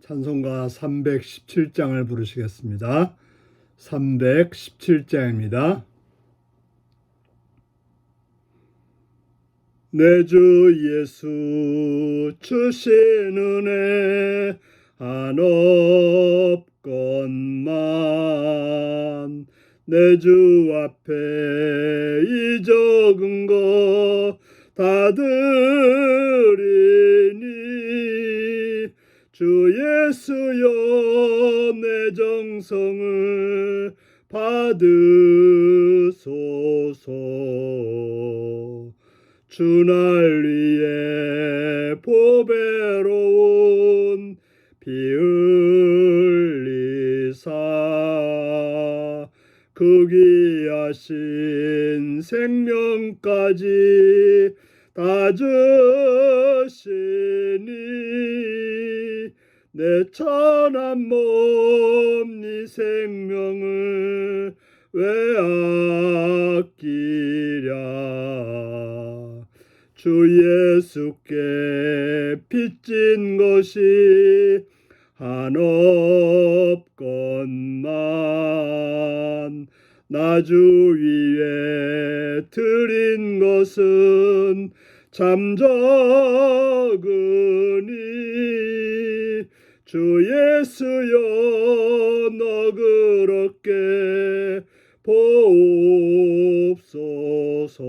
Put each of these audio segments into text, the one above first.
찬송가 317장을 부르시겠습니다. 317장입니다. 내 주 예수 주신 은혜 한없건만 내 주 앞에 이 적은 것 다 드리니 주 예수여 내 정성을 받으소서. 주 날 위해 보배로운 피 흘리사 그 귀하신 생명까지 다 주시니 내 천한 몸 네 생명을 왜 아끼랴. 주 예수께 빚진 것이 한없건만 나 주 위에 드린 것은 참 적으니 주 예수여 너그럽게 보옵소서.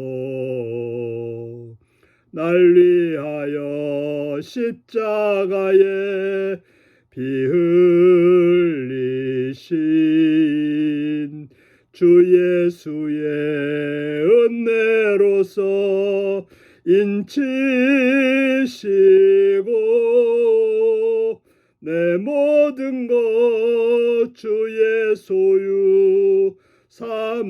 날 위하여 십자가에 피 흘리신 주 예수의 은혜로서 인치시고 내 모든 것 주의 소유 삼으소서.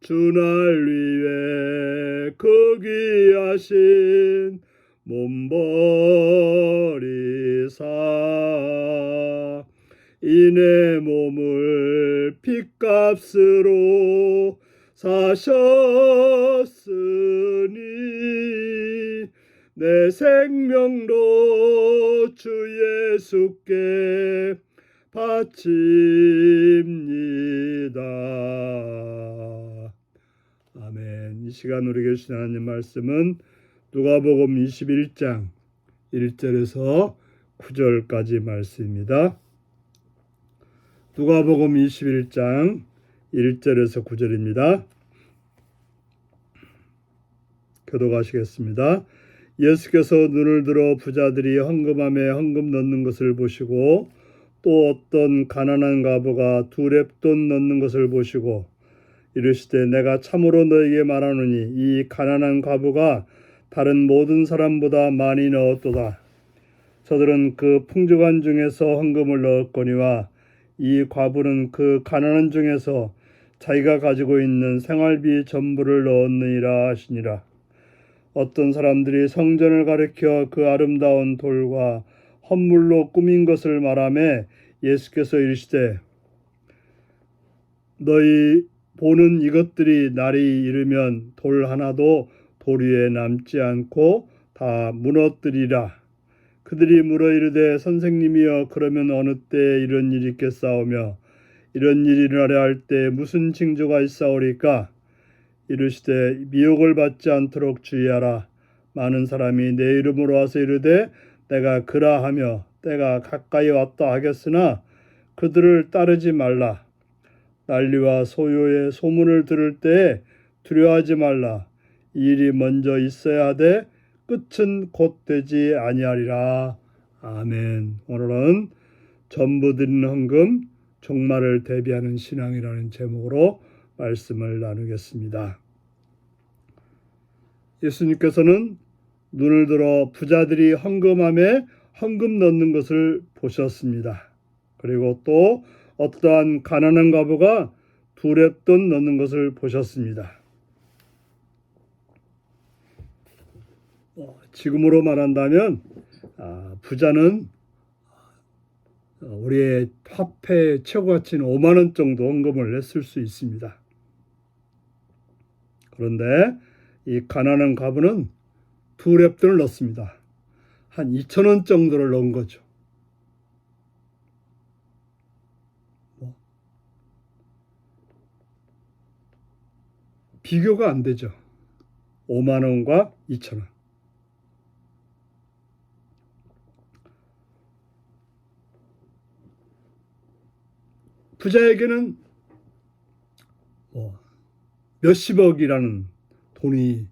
주 날 위해 그 귀하신 몸 버리사 이내 몸을 핏값으로 사셨으니 내 생명도 주 예수께 바칩니다. 아멘. 이 시간 우리에게 주신 하나님 말씀은 누가복음 21장 1절에서 9절까지 말씀입니다. 누가복음 21장 1절에서 9절입니다. 교독하시겠습니다. 예수께서 눈을 들어 부자들이 헌금함에 헌금 넣는 것을 보시고 또 어떤 가난한 과부가 두 렙돈 넣는 것을 보시고 이르시되 내가 참으로 너에게 말하노니 이 가난한 과부가 다른 모든 사람보다 많이 넣었도다. 저들은 그 풍족한 중에서 헌금을 넣었거니와 이 과부는 그 가난한 중에서 자기가 가지고 있는 생활비 전부를 넣었느니라 하시니라. 어떤 사람들이 성전을 가리켜 그 아름다운 돌과 헌물로 꾸민 것을 말하매 예수께서 이르시되 너희 보는 이것들이 날이 이르면 돌 하나도 돌 위에 남지 않고 다 무너뜨리라. 그들이 물어 이르되 선생님이여 그러면 어느 때에 이런 일이 있겠사오며 이런 일이 일어나려 할 때 무슨 징조가 있사오리까? 이르시되 미혹을 받지 않도록 주의하라. 많은 사람이 내 이름으로 와서 이르되 내가 그라하며 때가 가까이 왔다 하겠으나 그들을 따르지 말라. 난리와 소요의 소문을 들을 때에 두려워하지 말라. 이 일이 먼저 있어야 하되 끝은 곧 되지 아니하리라. 아멘. 오늘은 전부 드리는 헌금 종말을 대비하는 신앙이라는 제목으로 말씀을 나누겠습니다. 예수님께서는 눈을 들어 부자들이 헌금함에 헌금 넣는 것을 보셨습니다. 그리고 또 어떠한 가난한 과부가 두 렙돈 넣는 것을 보셨습니다. 지금으로 말한다면 부자는 우리의 화폐 최고 가치는 5만 원 정도 헌금을 냈을 수 있습니다. 그런데 이 가난한 과부는 두 랩돈을 넣습니다. 한 2,000원 정도를 넣은 거죠. 비교가 안 되죠. 5만 원과 2,000원. 부자에게는 몇십억이라는 돈이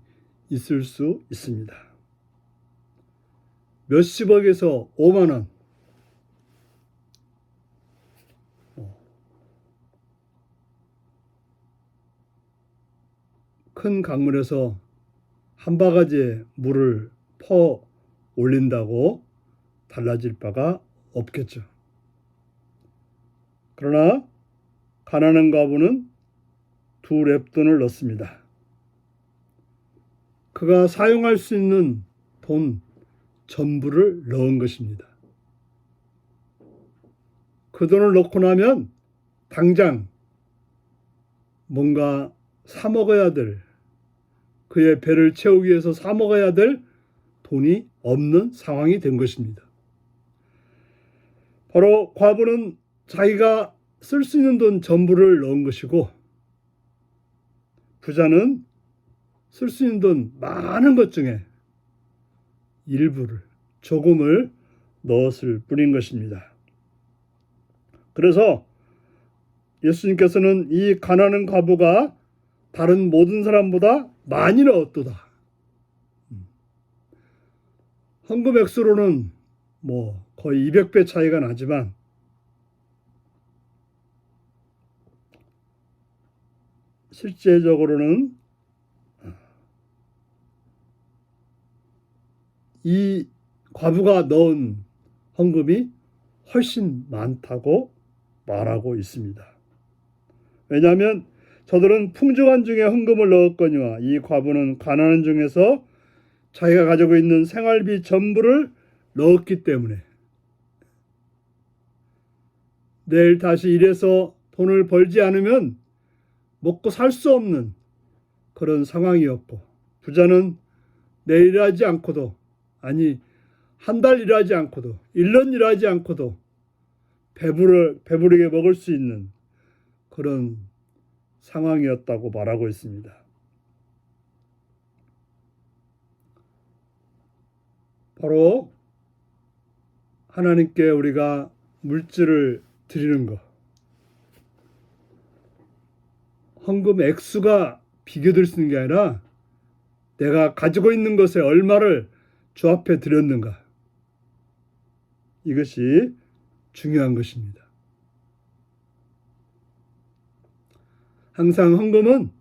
있을 수 있습니다. 몇십억에서 5만 원. 큰 강물에서 한 바가지의 물을 퍼 올린다고 달라질 바가 없겠죠. 그러나 가난한 과부는 두 랩돈을 넣습니다. 그가 사용할 수 있는 돈 전부를 넣은 것입니다. 그 돈을 넣고 나면 당장 뭔가 사 먹어야 될, 그의 배를 채우기 위해서 사 먹어야 될 돈이 없는 상황이 된 것입니다. 바로 과부는 자기가 쓸 수 있는 돈 전부를 넣은 것이고, 부자는 쓸 수 있는 돈 많은 것 중에 일부를, 조금을 넣었을 뿐인 것입니다. 그래서 예수님께서는 이 가난한 과부가 다른 모든 사람보다 많이 넣었도다. 헌금 액수로는 거의 200배 차이가 나지만 실제적으로는 이 과부가 넣은 헌금이 훨씬 많다고 말하고 있습니다. 왜냐하면 저들은 풍족한 중에 헌금을 넣었거니와 이 과부는 가난한 중에서 자기가 가지고 있는 생활비 전부를 넣었기 때문에 내일 다시 일해서 돈을 벌지 않으면 먹고 살 수 없는 그런 상황이었고, 부자는 내일 일하지 않고도, 아니 한 달 일하지 않고도, 1년 일하지 않고도 배부르게 먹을 수 있는 그런 상황이었다고 말하고 있습니다. 바로 하나님께 우리가 물질을 드리는 것, 헌금 액수가 비교될 수 있는 게 아니라 내가 가지고 있는 것에 얼마를 주 앞에 드렸는가, 이것이 중요한 것입니다. 항상 헌금은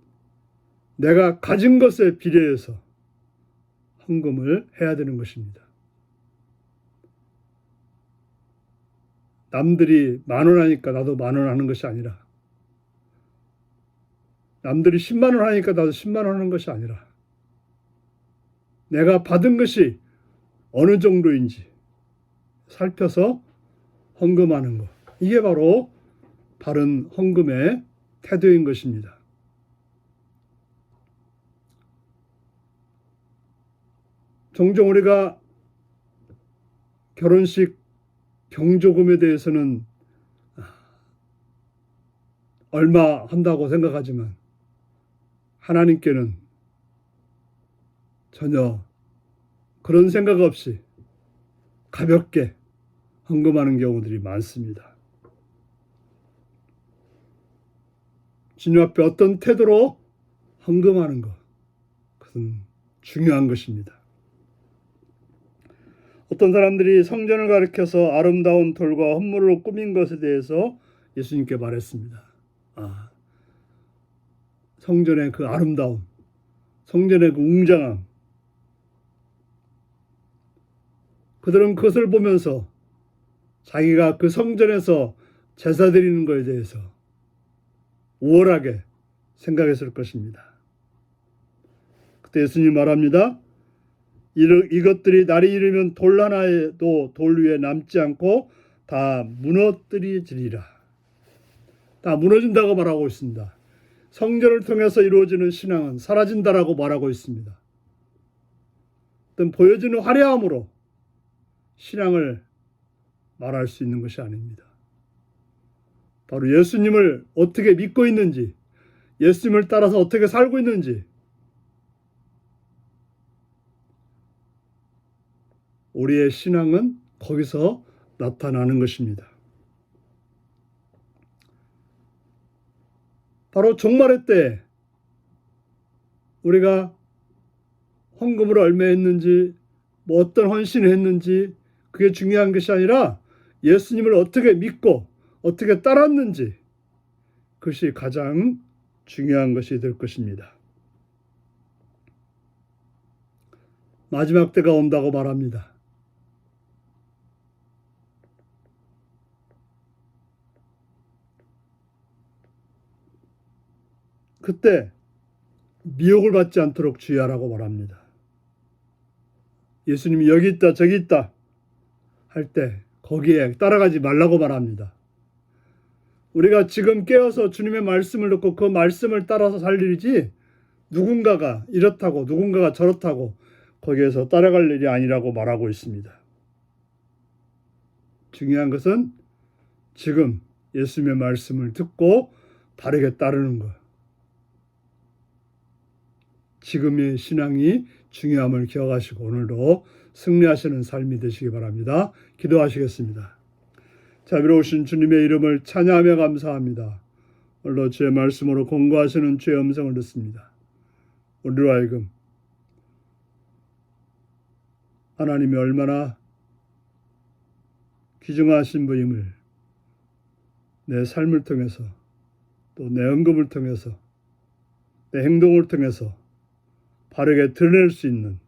내가 가진 것에 비례해서 헌금을 해야 되는 것입니다. 남들이 10,000원 하니까 나도 10,000원 하는 것이 아니라, 남들이 10만 원 하니까 나도 10만 원 하는 것이 아니라, 내가 받은 것이 어느 정도인지 살펴서 헌금하는 것, 이게 바로 바른 헌금의 태도인 것입니다. 종종 우리가 결혼식 경조금에 대해서는 얼마 한다고 생각하지만 하나님께는 전혀 그런 생각 없이 가볍게 헌금하는 경우들이 많습니다. 주님 앞에 어떤 태도로 헌금하는 것, 그것은 중요한 것입니다. 어떤 사람들이 성전을 가리켜서 아름다운 돌과 헌물로 꾸민 것에 대해서 예수님께 말했습니다. 성전의 그 아름다움, 성전의 그 웅장함, 그들은 그것을 보면서 자기가 그 성전에서 제사 드리는 것에 대해서 우월하게 생각했을 것입니다. 그때 예수님 말합니다. 이것들이 날이 이르면 돌 하나에도 돌 위에 남지 않고 다 무너뜨리리라. 다 무너진다고 말하고 있습니다. 성전을 통해서 이루어지는 신앙은 사라진다라고 말하고 있습니다. 어떤 보여지는 화려함으로 신앙을 말할 수 있는 것이 아닙니다. 바로 예수님을 어떻게 믿고 있는지, 예수님을 따라서 어떻게 살고 있는지, 우리의 신앙은 거기서 나타나는 것입니다. 바로 종말의 때 우리가 헌금을 얼마 했는지, 뭐 어떤 헌신을 했는지 그게 중요한 것이 아니라 예수님을 어떻게 믿고 어떻게 따랐는지, 그것이 가장 중요한 것이 될 것입니다. 마지막 때가 온다고 말합니다. 그때 미혹을 받지 않도록 주의하라고 말합니다. 예수님이 여기 있다 저기 있다 할 때 거기에 따라가지 말라고 말합니다. 우리가 지금 깨어서 주님의 말씀을 듣고 그 말씀을 따라서 살 일이지, 누군가가 이렇다고 누군가가 저렇다고 거기에서 따라갈 일이 아니라고 말하고 있습니다. 중요한 것은 지금 예수님의 말씀을 듣고 바르게 따르는 것. 지금의 신앙이 중요함을 기억하시고 오늘도 승리하시는 삶이 되시기 바랍니다. 기도하시겠습니다. 자비로우신 주님의 이름을 찬양하며 감사합니다. 오늘도 주의 말씀으로 공고하시는 주의 음성을 듣습니다. 우리로 하여금 하나님이 얼마나 귀중하신 분임을 내 삶을 통해서, 또 내 언급을 통해서, 내 행동을 통해서 바르게 드러낼 수 있는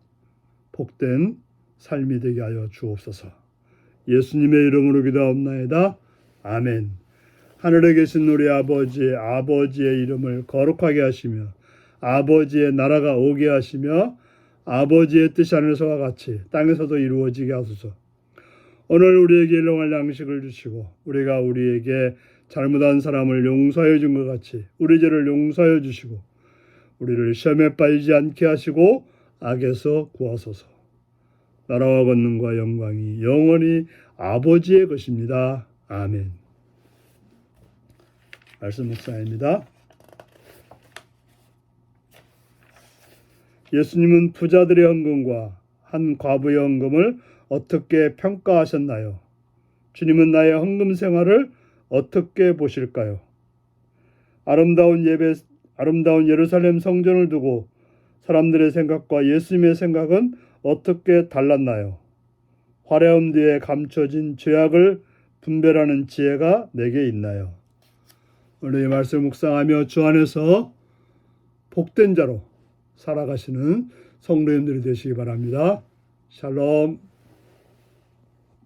복된 삶이 되게 하여 주옵소서. 예수님의 이름으로 기도하옵나이다. 아멘. 하늘에 계신 우리 아버지의 이름을 거룩하게 하시며 아버지의 나라가 오게 하시며 아버지의 뜻이 하늘에서와 같이 땅에서도 이루어지게 하소서. 오늘 우리에게 일용할 양식을 주시고 우리가 우리에게 잘못한 사람을 용서하여 준 것 같이 우리 죄를 용서하여 주시고 우리를 시험에 빠지지 않게 하시고 악에서 구하소서. 나라와 권능과 영광이 영원히 아버지의 것입니다. 아멘. 말씀 묵상입니다. 예수님은 부자들의 헌금과 한 과부의 헌금을 어떻게 평가하셨나요? 주님은 나의 헌금 생활을 어떻게 보실까요? 아름다운 예루살렘 성전을 두고 사람들의 생각과 예수님의 생각은 어떻게 달랐나요? 화려함 뒤에 감춰진 죄악을 분별하는 지혜가 내게 있나요? 오늘 이 말씀 묵상하며 주 안에서 복된 자로 살아가시는 성도님들이 되시기 바랍니다. 샬롬.